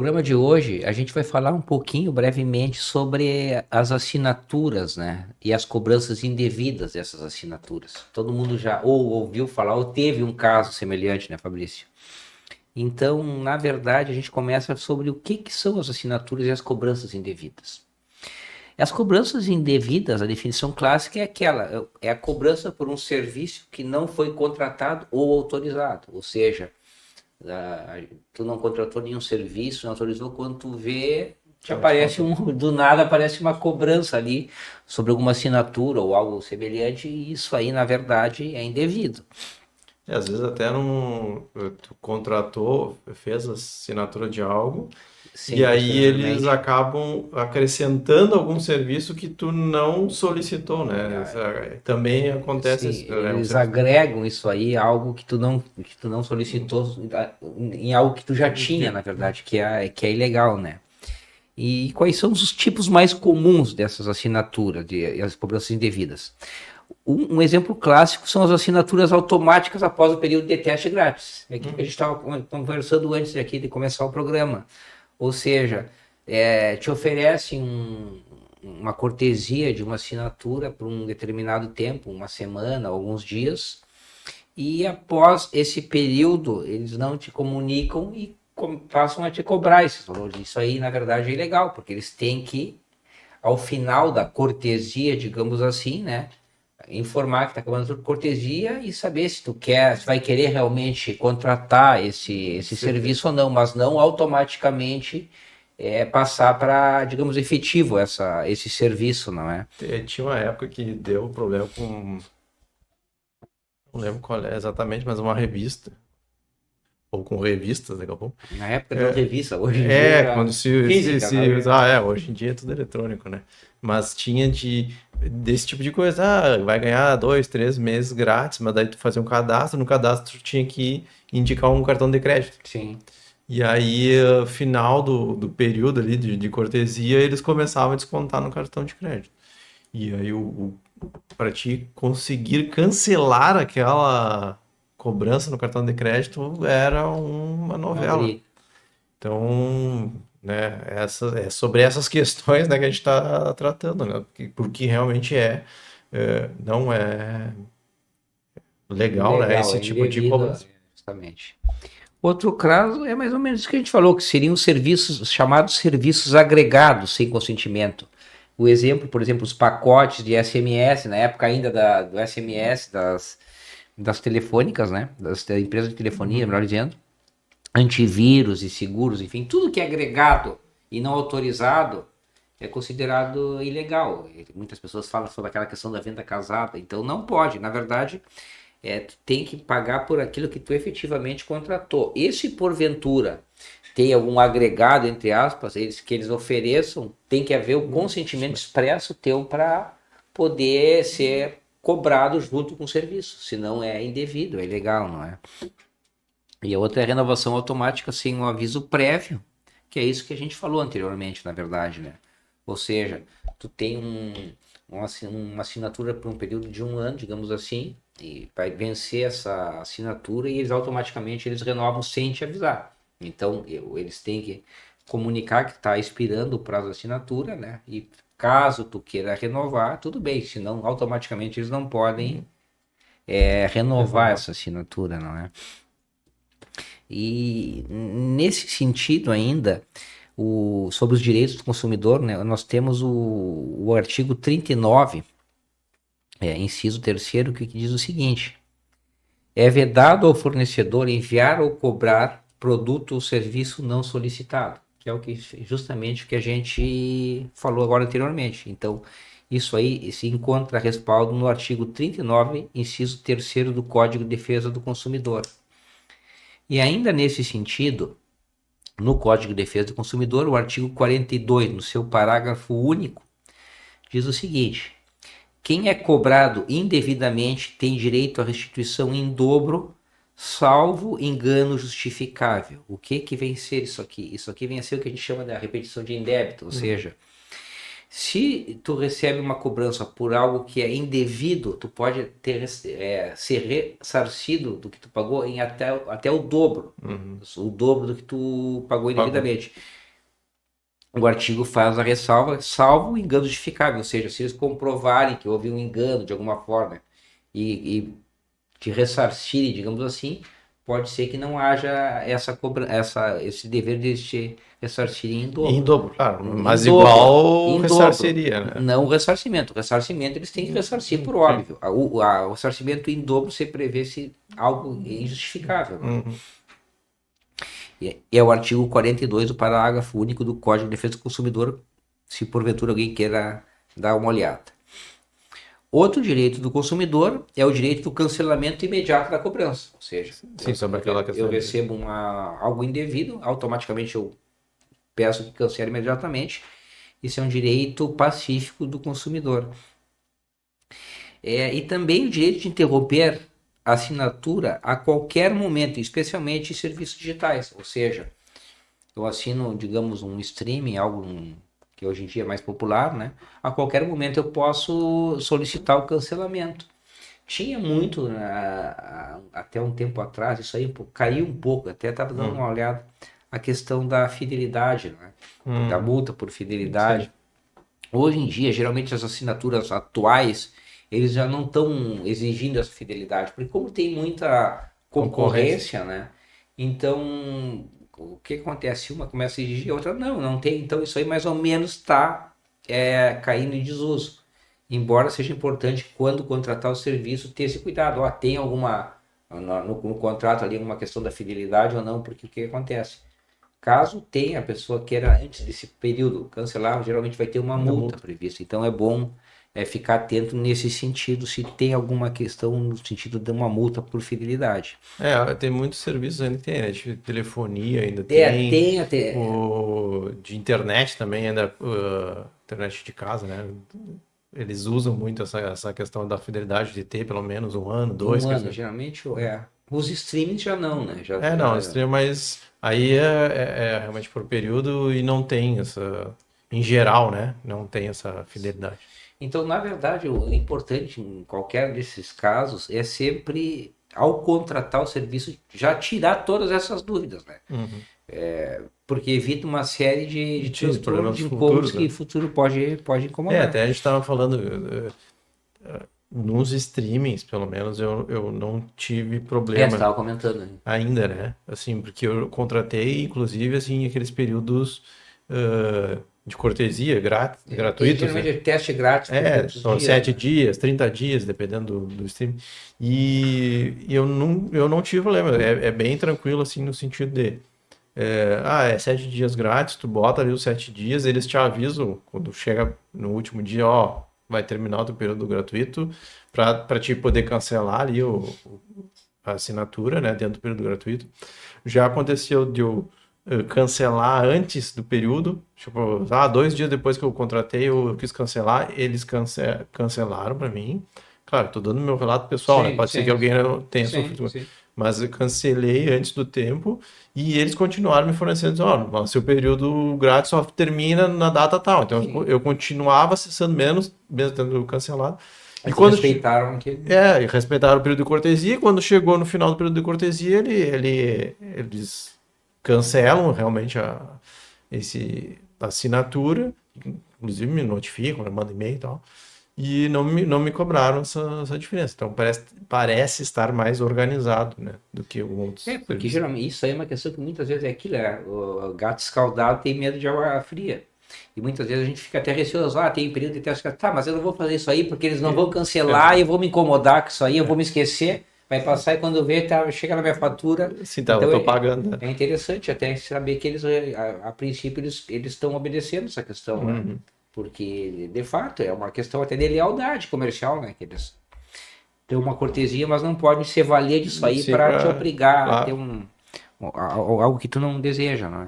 programa de hoje, a gente vai falar um pouquinho brevemente sobre as assinaturas, né? E as cobranças indevidas dessas assinaturas. Todo mundo já ou ouviu falar ou teve um caso semelhante, né, Fabrício? Então, na verdade, a gente começa sobre o que são as assinaturas e as cobranças indevidas. As cobranças indevidas, a definição clássica é aquela, é a cobrança por um serviço que não foi contratado ou autorizado, ou seja, tu não contratou nenhum serviço, não autorizou, quando tu vê, te aparece do nada aparece uma cobrança ali sobre alguma assinatura ou algo semelhante, e isso aí, na verdade, é indevido. Às vezes até não, tu contratou, fez a assinatura de algo, e Sim, aí eles posteriormente. acabam acrescentando algum serviço que tu não solicitou, né? Também acontece, Sim, né? Um eles serviço. agregam isso aí a algo que tu não solicitou, em algo que tu já tinha, na verdade, que é ilegal, né? E quais são os tipos mais comuns dessas assinaturas, as cobranças indevidas? Um exemplo clássico são as assinaturas automáticas após o período de teste grátis. É aquilo que a gente estava conversando antes aqui de começar o programa. Ou seja, te oferece uma cortesia de uma assinatura por um determinado tempo, uma semana, alguns dias, e após esse período eles não te comunicam e passam a te cobrar esses valores. Isso aí, na verdade, é ilegal, porque eles têm que, ao final da cortesia, digamos assim, né, informar que está cobrando por cortesia e saber se tu quer, se vai querer realmente contratar esse serviço ou não, mas não automaticamente passar para, digamos, efetivo esse serviço, não é? Tinha uma época que deu problema com, não lembro qual é exatamente, mas uma revista, ou com revistas, daqui a pouco. Na época das É, revistas, hoje em dia quando já física, né? hoje em dia é tudo eletrônico, né? Mas tinha desse tipo de coisa, vai ganhar 2, 3 meses grátis, mas daí tu fazia um cadastro, no cadastro tu tinha que indicar um cartão de crédito. Sim. E aí, final do período ali de cortesia, eles começavam a descontar no cartão de crédito. E aí, para ti conseguir cancelar aquela cobrança no cartão de crédito era uma Uma novela. briga. Então, né, é sobre essas questões, né, que a gente está tratando, né, porque realmente não é legal, né, Ilegal, esse é tipo de indevido, cobrança. justamente. Outro caso é mais ou menos o que a gente falou, que seriam serviços chamados serviços agregados sem consentimento. O exemplo, por exemplo, os pacotes de SMS, na época ainda do SMS, das telefônicas, né? Da empresa de telefonia, melhor Uhum. dizendo, antivírus e seguros, enfim, tudo que é agregado e não autorizado é considerado ilegal. Muitas pessoas falam sobre aquela questão da venda casada, então não pode. Na verdade, tu tem que pagar por aquilo que tu efetivamente contratou. E se porventura tem algum agregado, entre aspas, que eles ofereçam, tem que haver o consentimento expresso teu para poder ser cobrado junto com o serviço. Senão é indevido, é ilegal, não é? E a outra é a renovação automática sem um aviso prévio, que é isso que a gente falou anteriormente, na verdade, né? Ou seja, tu tem uma assinatura por um período de um ano, digamos assim, e vai vencer essa assinatura e eles automaticamente eles renovam sem te avisar. Então, eles têm que comunicar que está expirando o prazo da assinatura, né? E caso tu queira renovar, tudo bem, senão automaticamente eles não podem renovar Renovar. essa assinatura, não é? E nesse sentido ainda, sobre os direitos do consumidor, né, nós temos o artigo 39, inciso terceiro, que diz o seguinte: é vedado ao fornecedor enviar ou cobrar produto ou serviço não solicitado, que é justamente o que a gente falou agora anteriormente. Então, isso aí se encontra respaldo no artigo 39, inciso terceiro do Código de Defesa do Consumidor. E ainda nesse sentido, no Código de Defesa do Consumidor, o artigo 42, no seu parágrafo único, diz o seguinte: quem é cobrado indevidamente tem direito à restituição em dobro, salvo engano justificável. O que vem ser isso aqui? Isso aqui vem a ser o que a gente chama de repetição de indébito, ou Uhum. seja, Se tu recebe uma cobrança por algo que é indevido, tu pode ser ressarcido do que tu pagou em até o dobro. Uhum. O dobro do que tu pagou Pagou. indevidamente. O artigo faz a ressalva, salvo engano justificável, ou seja, se eles comprovarem que houve um engano de alguma forma e te ressarcirem, digamos assim, pode ser que não haja esse dever de te ressarcirem em Em dobro. dobro, claro, Em mas dobro, igual em dobro. ressarceria, né? Não o ressarcimento. O ressarcimento eles têm que ressarcir por Sim. óbvio. O ressarcimento em dobro se prevê se algo é injustificável. Não é? Uhum. E é o artigo 42 do parágrafo único do Código de Defesa do Consumidor, se porventura alguém queira dar uma olhada. Outro direito do consumidor é o direito do cancelamento imediato da cobrança. Ou seja, Sim, sobre aquela questão eu de... recebo algo indevido, automaticamente eu peço que cancele imediatamente. Isso é um direito pacífico do consumidor. E também o direito de interromper a assinatura a qualquer momento, especialmente em serviços digitais. Ou seja, eu assino, digamos, um streaming, que hoje em dia é mais popular, né? A qualquer momento eu posso solicitar o cancelamento. Tinha muito, até um tempo atrás, isso aí caiu um pouco, até estava dando Uhum. uma olhada, a questão da fidelidade, né? Da multa por Sim. fidelidade. Hoje em dia, geralmente as assinaturas atuais, eles já não estão exigindo essa fidelidade, porque como tem muita Concorrência. concorrência, né? Então, o que acontece? Uma começa a exigir, a outra não tem. Então, isso aí mais ou menos está caindo em desuso. Embora seja importante, quando contratar o serviço, ter esse cuidado. Ó, tem alguma, no contrato ali, alguma questão da fidelidade ou não, porque o que acontece? Caso tenha a pessoa queira, antes desse período, cancelar, geralmente vai ter uma Da multa multa. prevista. Então é bom ficar atento nesse sentido, se tem alguma questão no sentido de uma multa por fidelidade. Tem muitos serviços ainda que tem, né? De telefonia ainda tem, Tem até. o de internet também ainda, internet de casa, né? Eles usam muito essa questão da fidelidade de ter pelo menos um ano, dois, Um quer ano, dizer. geralmente. Os streamings já não, né? Não, stream, mas aí é realmente por período e não tem essa, em geral, né? Não tem essa fidelidade. Então, na verdade, o importante em qualquer desses casos é sempre, ao contratar o serviço, já tirar todas essas dúvidas, né? Uhum. Porque evita uma série de Sim, os transtornos, problemas de incômodos futuros, que né? no futuro pode incomodar. Até a gente estava falando, nos streamings, pelo menos, eu não tive Você problema estava comentando, né? ainda, né? Assim, porque eu contratei, inclusive, assim, aqueles períodos de cortesia gratuitos, Geralmente né? é teste grátis por poucos São dias, 7 né? dias, 30 dias, dependendo do stream. E eu não tive problema. É bem tranquilo, assim, no sentido de... é 7 dias grátis, tu bota ali os 7 dias, eles te avisam quando chega no último dia, ó, vai terminar o teu período gratuito, para te poder cancelar ali a assinatura, né, dentro do período gratuito. Já aconteceu de eu cancelar antes do período, tipo, 2 dias depois que eu contratei, eu quis cancelar, eles cancelaram para mim. Claro, tô dando meu relato pessoal, né? Sim, Pode ser que sim, alguém não tenha sim, sofrido, sim. mas eu cancelei antes do tempo e eles continuaram me fornecendo, ó, seu período grátis só termina na data tal. Então eu Sim. continuava acessando menos, mesmo tendo cancelado. E Eles quando respeitaram aquele. e respeitaram o período de cortesia. Quando chegou no final do período de cortesia, eles cancelam realmente a assinatura, inclusive me notificam, mandam e-mail e tal, e não me cobraram essa diferença. Então parece estar mais organizado, né, do que outros Porque serviços. geralmente isso aí é uma questão que muitas vezes é aquilo, o gato escaldado tem medo de água fria. E muitas vezes a gente fica até receoso, tem período de teste, tá, mas eu não vou fazer isso aí porque eles não vão cancelar e eu vou me incomodar com isso aí, eu vou me esquecer, vai passar e quando vê, chega na minha fatura. Sim, tá, eu Então tô pagando, né? é interessante até saber que eles, a princípio, eles estão obedecendo essa questão, né? Uhum. Porque, de fato, é uma questão até de lealdade comercial, né? Que eles têm uma cortesia, mas não podem se valer disso aí Sim, para te obrigar a ter claro. algo que tu não deseja, não é?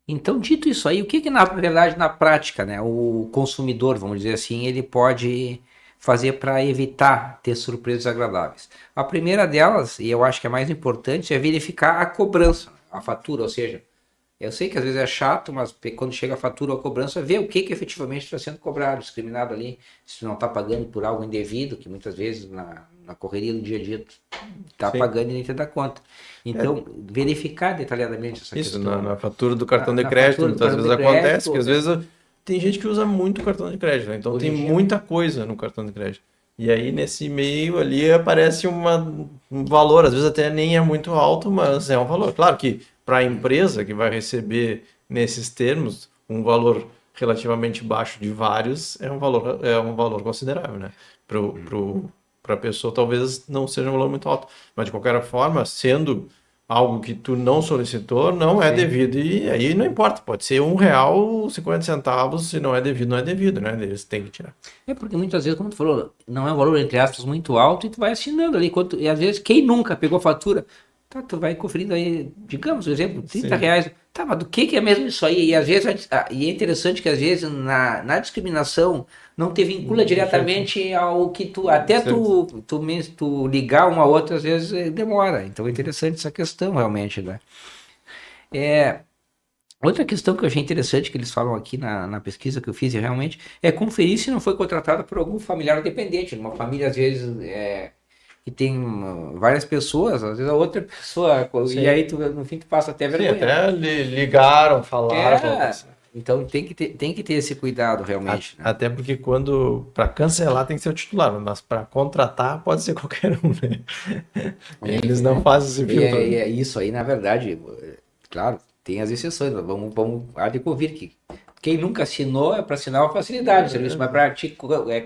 Então, dito isso aí, o que na verdade, na prática, né, o consumidor, vamos dizer assim, ele pode fazer para evitar ter surpresas agradáveis? A primeira delas, e eu acho que é mais importante, é verificar a cobrança, a fatura, ou seja, Eu sei que às vezes é chato, mas quando chega a fatura ou a cobrança, vê o que efetivamente está sendo cobrado, discriminado ali, se tu não está pagando por algo indevido, que muitas vezes na correria do dia a dia tu está Sim. pagando e nem te dá conta. É, Então, verificar detalhadamente essa isso, questão. na fatura do cartão de Na crédito, fatura do muitas cartão vezes de acontece que crédito, às vezes tem gente que usa muito o cartão de crédito, né? Então hoje tem em dia, muita coisa no cartão de crédito. E aí nesse meio ali aparece um valor, às vezes até nem é muito alto, mas é um valor. Claro que para a empresa que vai receber nesses termos um valor relativamente baixo de vários é um valor considerável, né? Para a pessoa talvez não seja um valor muito alto, mas de qualquer forma, sendo algo que tu não solicitou, não é sim. devido. E aí não importa, pode ser R$ 1,50, se não é devido, não é devido, né? Eles têm que tirar. É porque muitas vezes, como tu falou, não é um valor, entre aspas, muito alto e tu vai assinando ali. E às vezes, quem nunca pegou fatura, tá, tu vai conferindo aí, digamos, por exemplo, 30 Sim, reais. Tá, mas do que é mesmo isso aí? E às vezes, e é interessante que às vezes na discriminação não te vincula diretamente ao que tu, até certo. tu ligar uma a outra, às vezes demora. Então é interessante essa questão realmente, né? É, outra questão que eu achei interessante que eles falam aqui na pesquisa que eu fiz, realmente, é conferir se não foi contratado por algum familiar dependente. Numa família, às vezes, que tem várias pessoas, às vezes a outra pessoa, e Sim. aí tu, no fim tu passa até Sim, vergonha, né? até ligaram, falaram com a É, pessoa. então tem que ter esse cuidado realmente, né? Até porque quando para cancelar tem que ser o titular, mas para contratar pode ser qualquer um, né? Eles não fazem esse E filtro, né? é isso aí, na verdade, claro, tem as exceções, mas vamos há de convir que quem nunca assinou é para assinar uma facilidade, serviço, mas para te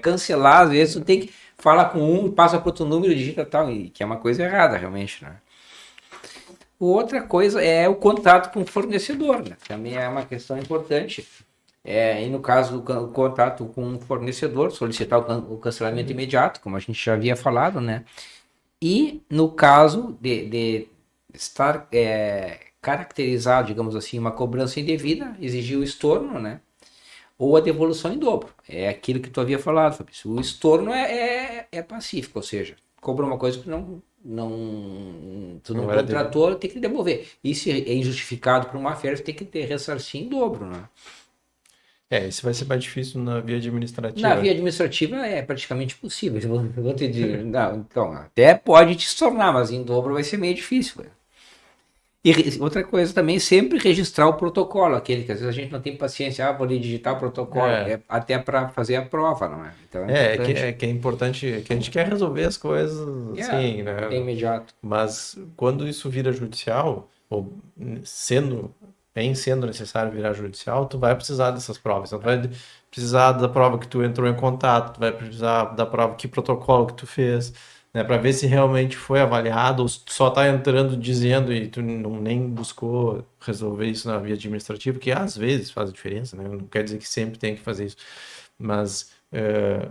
cancelar, às vezes tu tem que falar com um, passa para outro número, digita tal, e que é uma coisa errada realmente, né? Outra coisa é o contato com o fornecedor, né? Também é uma questão importante. E no caso o contato com o fornecedor, solicitar o cancelamento imediato, como a gente já havia falado, né? E no caso de estar caracterizado, digamos assim, uma cobrança indevida, exigir o estorno, né? Ou a devolução em dobro. É aquilo que tu havia falado, Fabrício. O estorno é pacífico, ou seja, cobra uma coisa que tu não Não era devido. contratou, tem que devolver. E se é injustificado por uma férias, tem que ter ressarcir em dobro, né? Isso vai ser mais difícil na via Na administrativa. via administrativa é praticamente impossível. Eu vou te dizer, não, então, até pode te tornar, mas em dobro vai ser meio difícil. E outra coisa também, sempre registrar o protocolo, aquele que às vezes a gente não tem paciência, vou ali digitar o protocolo, É, até para fazer a prova, não é? Então é é importante. que é importante, que a gente quer resolver as coisas assim, É né? imediato. Mas quando isso vira judicial, ou sendo necessário virar judicial, tu vai precisar dessas provas. Então, tu vai precisar da prova que tu entrou em contato, tu vai precisar da prova que protocolo que tu fez, né, para ver se realmente foi avaliado ou se tu só tá entrando dizendo e tu não nem buscou resolver isso na via administrativa, que às vezes faz diferença, né? Não quer dizer que sempre tem que fazer isso, mas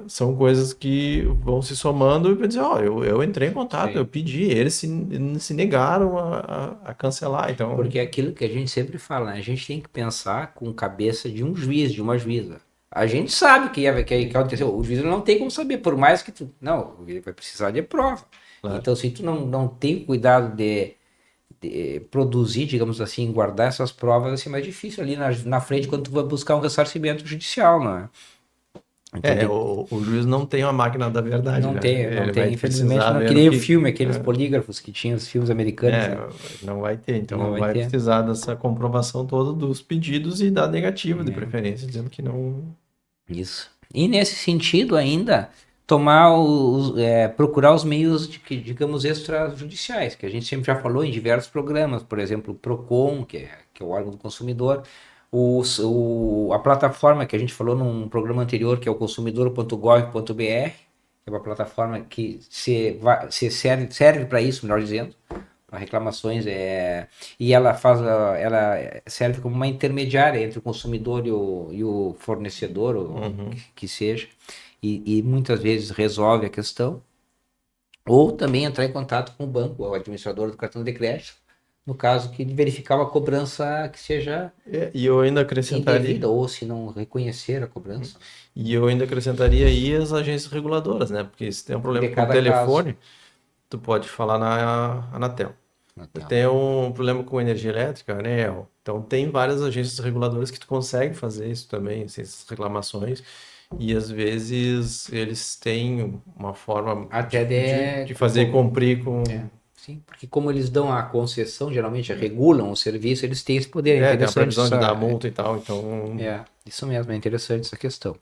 são coisas que vão se somando e vai dizer, ó, eu entrei em contato, eu Sim. pedi, eles se negaram a cancelar, então, Porque é aquilo que a gente sempre fala, né? A gente tem que pensar com cabeça de um juiz, de uma juíza. A gente sabe que aconteceu. O juiz não tem como saber, por mais que tu. Não, ele vai precisar de prova. claro. Então, se tu não tem cuidado de produzir, digamos assim, guardar essas provas, vai ser mais difícil ali na frente quando tu vai buscar um ressarcimento judicial, não é? Então tem, O juiz não tem uma máquina da verdade, não né? tem, não Ele vai tem, infelizmente precisar não. Que ver o nem o que. filme, aqueles polígrafos que tinham os filmes americanos, É, né? não vai ter, Não então vai vai ter. precisar dessa comprovação toda dos pedidos e da negativa, de Né? preferência, dizendo que não. Isso. E nesse sentido ainda, procurar os meios de que, digamos, extrajudiciais, que a gente sempre já falou em diversos programas, por exemplo, o Procon, que é o órgão do consumidor, a plataforma que a gente falou num programa anterior, que é o consumidor.gov.br, que é uma plataforma que serve para isso, melhor dizendo, para reclamações, e ela serve como uma intermediária entre o consumidor e o fornecedor, ou Uhum. que seja, e muitas vezes resolve a questão, ou também entrar em contato com o banco, o administrador do cartão de crédito, no caso que verificar uma cobrança que seja E eu ainda indevida, acrescentaria. ou se não reconhecer a cobrança, E eu ainda acrescentaria aí as agências reguladoras, né? Porque se tem um problema de com o cada caso. telefone, tu pode falar na Anatel. Então, Tem um problema com energia elétrica, né? Então tem várias agências reguladoras que tu consegue fazer isso também, essas reclamações, e às vezes eles têm uma forma até de fazer cumprir com. sim, porque como eles dão a concessão, geralmente regulam o serviço, eles têm esse poder. É Tem a interessante previsão de dar essa, multa e tal, então. isso mesmo, é interessante essa questão.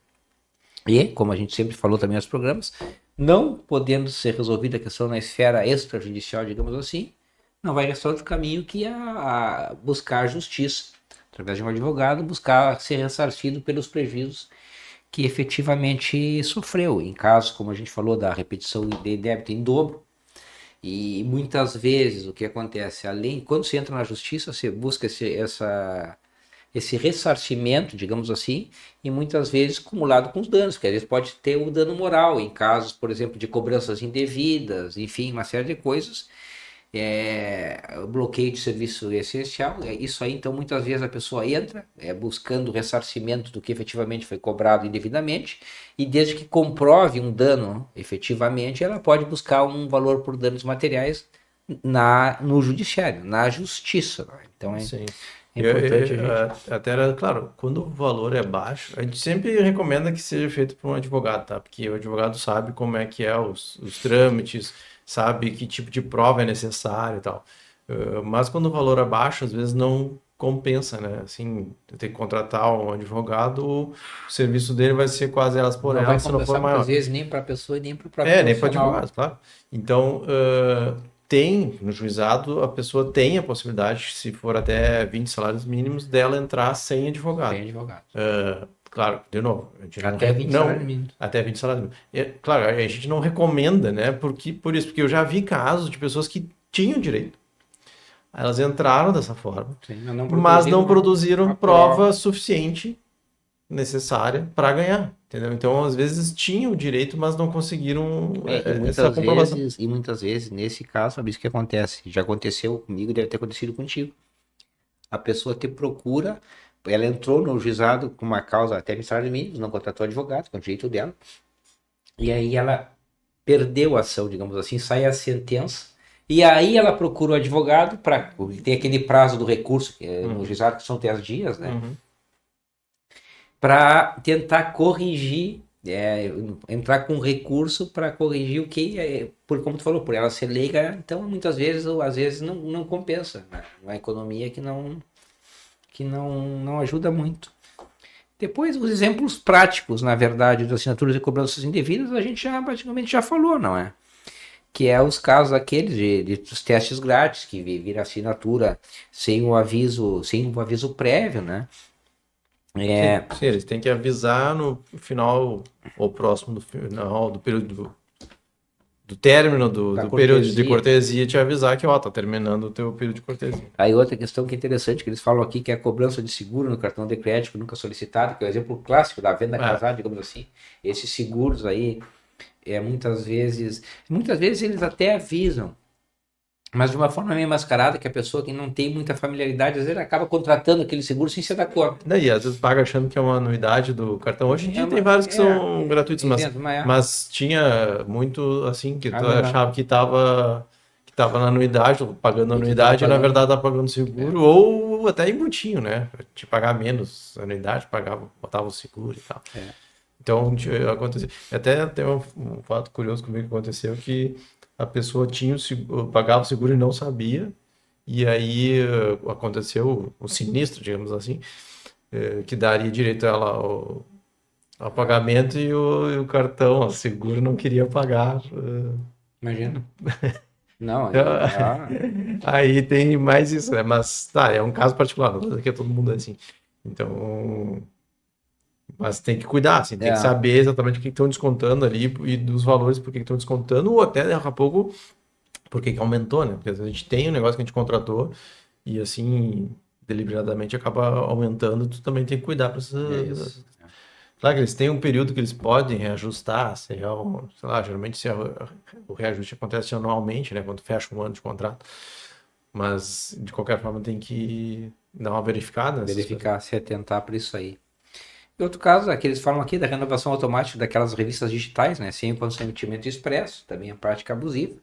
E, como a gente sempre falou também nos programas, não podendo ser resolvida a questão na esfera extrajudicial, digamos assim, não vai restar outro caminho que a buscar justiça, através de um advogado, buscar ser ressarcido pelos prejuízos que efetivamente sofreu. Em casos, como a gente falou, da repetição de débito em dobro, e muitas vezes o que acontece, além, quando você entra na justiça, você busca esse ressarcimento, digamos assim, e muitas vezes acumulado com os danos, porque às vezes pode ter o dano moral, em casos, por exemplo, de cobranças indevidas, enfim, uma série de coisas, bloqueio de serviço essencial, isso aí, então, muitas vezes a pessoa entra buscando ressarcimento do que efetivamente foi cobrado indevidamente, e desde que comprove um dano efetivamente, ela pode buscar um valor por danos materiais no judiciário, na justiça. Né? Então, Sim. é importante a gente... Até era, claro, quando o valor é baixo, a gente sempre recomenda que seja feito por um advogado, tá? Porque o advogado sabe como é que é os trâmites, sabe que tipo de prova é necessário e tal. Mas quando o valor é baixo, às vezes não compensa, né? Assim, ter que contratar um advogado, o serviço dele vai ser quase elas por Não vai elas, se não for compensar muitas maior. vezes nem para a pessoa e nem para o próprio Nem para profissional. advogados, claro. Então, tem no juizado, a pessoa tem a possibilidade, se for até 20 salários mínimos, dela entrar sem advogado. Sem advogado. Claro, de novo, a gente Até 20 salários mínimos. Até 20 salários mínimos. Claro, a gente não recomenda, né? Por isso, porque eu já vi casos de pessoas que tinham direito. Elas entraram dessa forma, Sim, mas não produziram uma prova suficiente necessária para ganhar, entendeu? Então, às vezes tinham o direito, mas não conseguiram essa comprovação. E muitas vezes, nesse caso, sabe isso que acontece? Já aconteceu comigo, deve ter acontecido contigo. A pessoa te procura, ela entrou no juizado com uma causa até de salário mínimo, não contratou advogado, com o direito dela, e aí ela perdeu a ação, digamos assim, sai a sentença, e aí ela procura o advogado, tem aquele prazo do recurso, que no juizado que são 10 dias, né? Para tentar corrigir, entrar com recurso para corrigir o que, por como tu falou, por ela ser leiga, então muitas vezes, ou às vezes não compensa, né? Uma economia que não ajuda muito. Depois, os exemplos práticos, na verdade, de assinaturas e cobranças indevidas, a gente já praticamente já falou, não é? Que é os casos aqueles dos testes grátis, que vira assinatura sem o aviso prévio, né? Sim, eles têm que avisar no final ou próximo do final do período do término do período de cortesia, te avisar que tá terminando o teu período de cortesia. Aí outra questão que é interessante, que eles falam aqui, que é a cobrança de seguro no cartão de crédito nunca solicitado, que é o exemplo clássico da venda casada, digamos assim. Esses seguros aí, muitas vezes eles até avisam, mas de uma forma meio mascarada, que a pessoa que não tem muita familiaridade, às vezes acaba contratando aquele seguro sem se dar conta. Daí, às vezes paga achando que é uma anuidade do cartão. Hoje em dia tem vários que são gratuitos, mas tinha muito assim, que tu achava que estava na anuidade, pagando anuidade, e na verdade tá pagando seguro, ou até embutiam, né? Pra te pagar menos anuidade, botava o seguro e tal. Então, aconteceu. Até tem um fato curioso comigo que aconteceu, que a pessoa pagava o seguro e não sabia, e aí aconteceu o sinistro, digamos assim, que daria direito a ela ao pagamento, e o cartão, o seguro, não queria pagar. Imagina. Não, aí tem mais isso, né? Mas é um caso particular, não que é todo mundo assim. Então, mas tem que cuidar, assim, tem que saber exatamente o que estão descontando ali e dos valores por que estão descontando, ou até daqui a pouco por que aumentou, né? Porque às vezes a gente tem um negócio que a gente contratou e assim, deliberadamente acaba aumentando, tu também tem que cuidar para essas... Claro que eles têm um período que eles podem reajustar, sei lá, geralmente o reajuste acontece anualmente, né? Quando fecha um ano de contrato. Mas, de qualquer forma, tem que dar uma verificada. Verificar, se atentar para isso aí. E outro caso, que eles falam aqui da renovação automática daquelas revistas digitais, né? Sem o consentimento expresso, também é prática abusiva.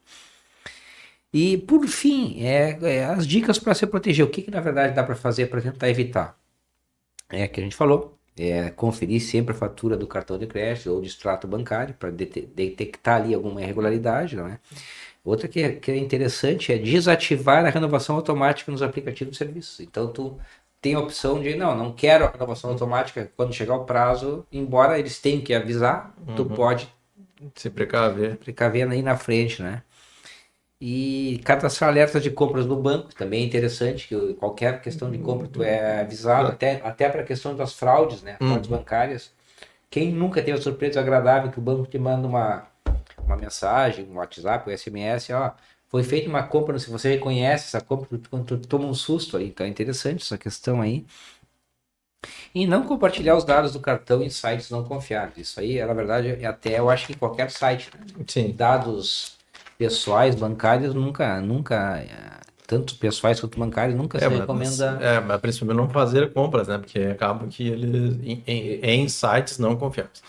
E por fim, as dicas para se proteger. O que na verdade dá para fazer para tentar evitar? É que a gente falou. Conferir sempre a fatura do cartão de crédito ou de extrato bancário para detectar ali alguma irregularidade, não é? Outra que é interessante é desativar a renovação automática nos aplicativos de serviços. Então, tu tem a opção de, não quero a renovação automática quando chegar o prazo, embora eles tenham que avisar, tu pode Se precaver. precaver aí na frente, né? E cadastrar alertas de compras no banco, também é interessante, que qualquer questão de compra tu é avisado, até para a questão das fraudes, né? Fraudes bancárias. Quem nunca teve a surpresa agradável que o banco te manda uma mensagem, um WhatsApp, um SMS, ó, foi feita uma compra, se você reconhece essa compra, quando tu toma um susto aí, então é interessante essa questão aí. E não compartilhar os dados do cartão em sites não confiáveis. Isso aí, na verdade, até eu acho que em qualquer site, né? Sim. Dados pessoais, bancários, nunca, tanto pessoais quanto bancários, nunca se recomenda. Mas principalmente não fazer compras, né? Porque acaba que eles em sites não confiáveis.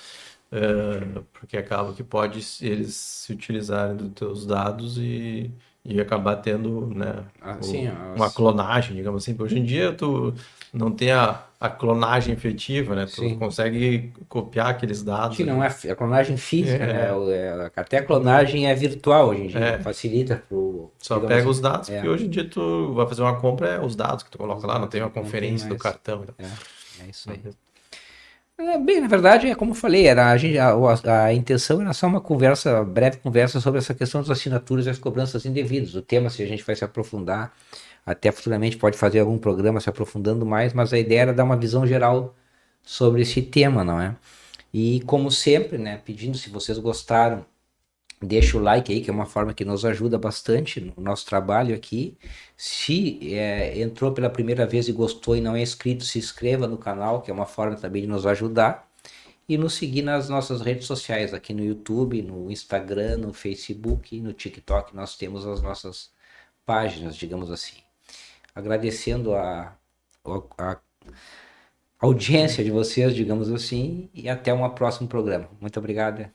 Porque acaba que pode eles se utilizarem dos teus dados e acabar tendo, né, Assim, uma clonagem, digamos assim. Hoje em dia tu não tem a clonagem efetiva, né? Tu sim. consegue copiar aqueles dados Sim, não ali. é a clonagem física, né? É, Até a clonagem é virtual hoje em dia, é. facilita pro, Só digamos pega assim, os dados, porque hoje em dia tu vai fazer uma compra, é os dados que tu coloca lá, não tem uma não tem conferência do mais. cartão. Então. É isso aí. Bem, na verdade, é como eu falei, a intenção era só uma conversa, breve conversa sobre essa questão das assinaturas e as cobranças indevidas. O tema, se a gente vai se aprofundar, até futuramente pode fazer algum programa se aprofundando mais, mas a ideia era dar uma visão geral sobre esse tema, não é? E como sempre, né, pedindo se vocês gostaram, deixa o like aí, que é uma forma que nos ajuda bastante no nosso trabalho aqui. Se entrou pela primeira vez e gostou e não é inscrito, se inscreva no canal, que é uma forma também de nos ajudar. E nos seguir nas nossas redes sociais, aqui no YouTube, no Instagram, no Facebook, no TikTok, nós temos as nossas páginas, digamos assim. Agradecendo a audiência de vocês, digamos assim, e até um próximo programa. Muito obrigado.